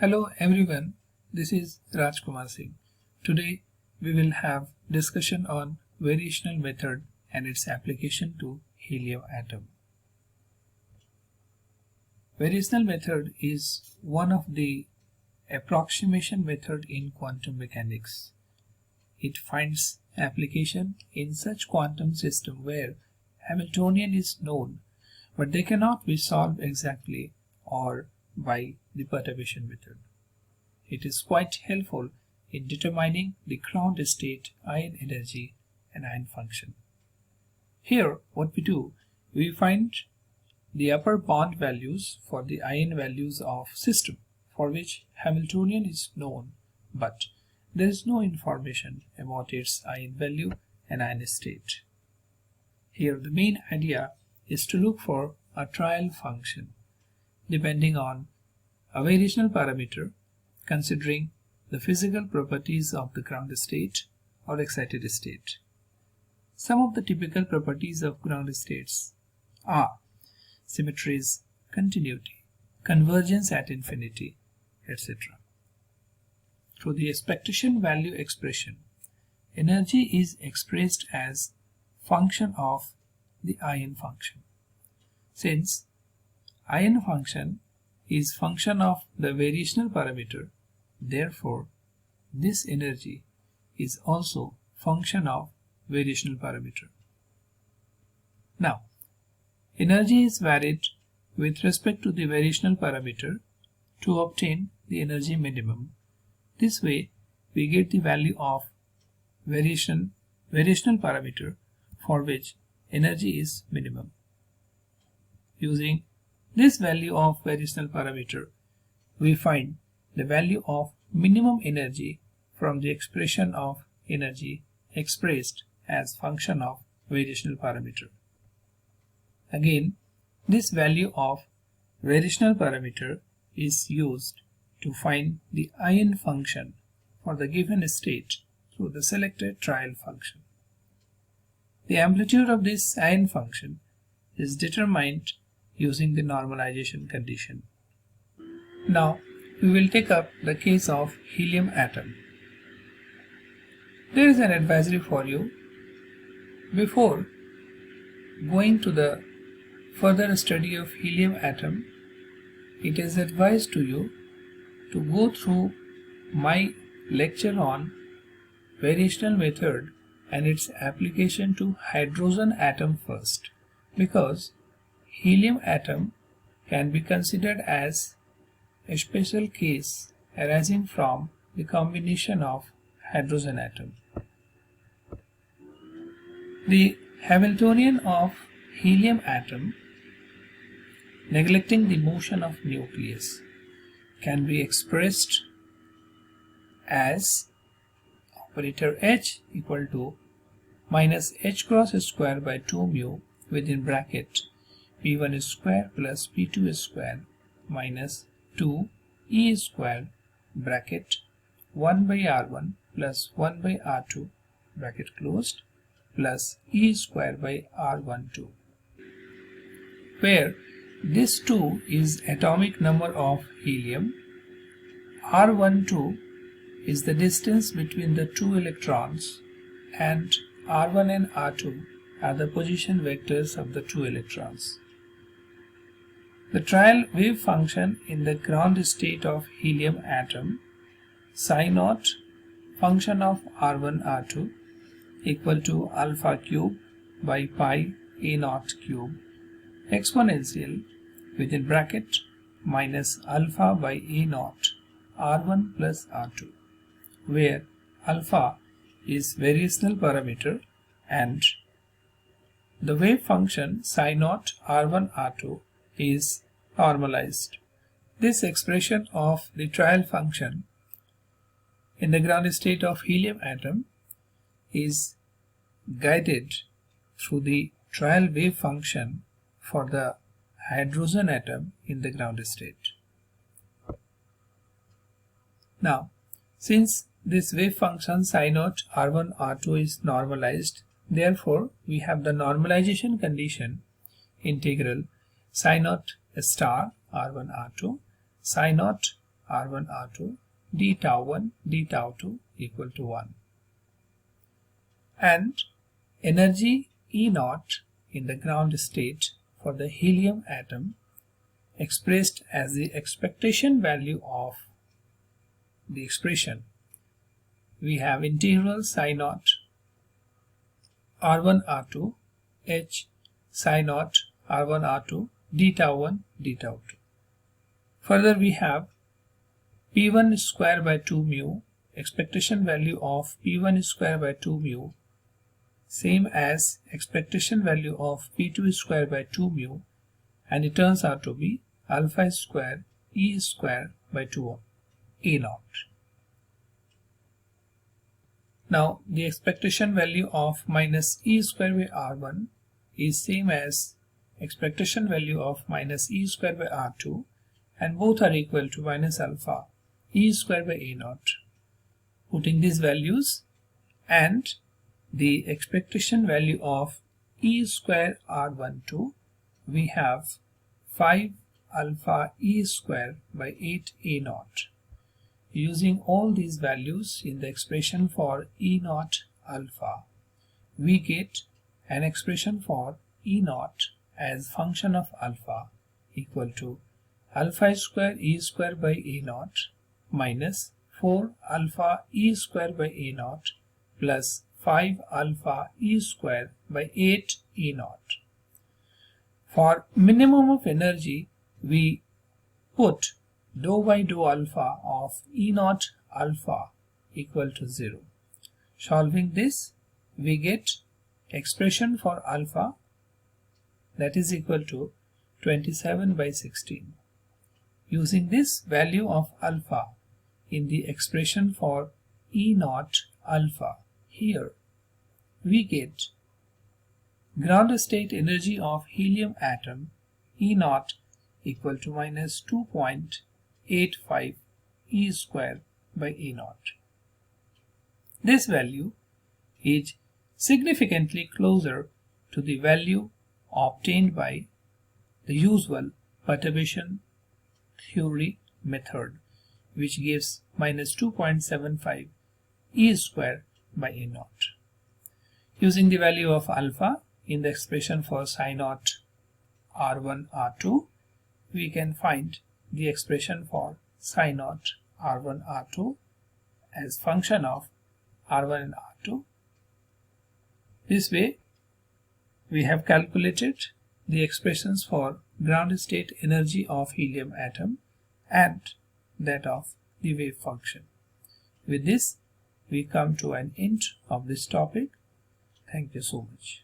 Hello everyone, this is Rajkumar Singh. Today we will have discussion on variational method and its application to helium atom. Variational method is one of the approximation method in quantum mechanics. It finds application in such quantum system where Hamiltonian is known but they cannot be solved exactly or by the perturbation method. It is quite helpful in determining the ground state, ion energy and ion function. Here what we do, we find the upper bound values for the ion values of system for which Hamiltonian is known but there is no information about its ion value and ion state. Here the main idea is to look for a trial function depending on a variational parameter considering the physical properties of the ground state or excited state. Some of the typical properties of ground states are symmetries, continuity, convergence at infinity, etc. Through the expectation value expression, energy is expressed as function of the ion function. Since ion function is function of the variational parameter, therefore this energy is also function of variational parameter. Now, energy is varied with respect to the variational parameter to obtain the energy minimum. This way we get the value of variational parameter for which energy is minimum. Using this value of variational parameter, we find the value of minimum energy from the expression of energy expressed as function of variational parameter. Again, this value of variational parameter is used to find the ion function for the given state through the selected trial function. The amplitude of this ion function is determined using the normalization condition. Now we will take up the case of helium atom. There is an advisory for you. Before going to the further study of helium atom, it is advised to you to go through my lecture on variational method and its application to hydrogen atom first, because helium atom can be considered as a special case arising from the combination of hydrogen atom. The Hamiltonian of helium atom, neglecting the motion of nucleus, can be expressed as operator H equal to minus h cross square by 2 mu within bracket p1 square plus p2 square minus 2 e square bracket 1 by r1 plus 1 by r2 bracket closed plus e square by r12, where this 2 is atomic number of helium, r12 is the distance between the two electrons, and r1 and r2 are the position vectors of the two electrons. The trial wave function in the ground state of helium atom, psi naught function of r1 r2 equal to alpha cube by pi a naught cube exponential within bracket minus alpha by a naught r1 plus r2, where alpha is variational parameter and the wave function psi naught r1 r2 is normalized. This expression of the trial function in the ground state of helium atom is guided through the trial wave function for the hydrogen atom in the ground state. Now, since this wave function psi naught r1 r2 is normalized, therefore we have the normalization condition integral psi naught star r1 r2 psi naught R1 R2 d tau 1 d tau 2 equal to 1. And energy E naught in the ground state for the helium atom expressed as the expectation value of the expression. We have integral psi naught R1 R2 h psi naught R1 R2 d tau 1 d tau 2. Further we have P1 square by 2 mu, expectation value of P1 square by 2 mu, same as expectation value of P2 square by 2 mu, and it turns out to be alpha square E square by 2 A naught. Now the expectation value of minus E square by R1 is same as expectation value of minus E square by R2, and both are equal to minus alpha E square by A naught. Putting these values and the expectation value of E square R12, we have 5 alpha E square by 8 A naught. Using all these values in the expression for E naught alpha, we get an expression for E naught as function of alpha equal to alpha square E square by A naught minus 4 alpha E square by A naught plus 5 alpha E square by 8 E naught. For minimum of energy, we put dou by dou alpha of E naught alpha equal to 0. Solving this, we get expression for alpha that is equal to 27 by 16. Using this value of alpha in the expression for E naught alpha, here we get ground state energy of helium atom E naught equal to minus 2.85 E square by A naught. This value is significantly closer to the value obtained by the usual perturbation theory method, which gives minus 2.75 E square by A naught. Using the value of alpha in the expression for psi naught R1 R2, we can find the expression for psi naught R1 R2 as function of R1 and R2. This way we have calculated the expressions for ground state energy of helium atom and that of the wave function. With this we come to an end of this topic. Thank you so much.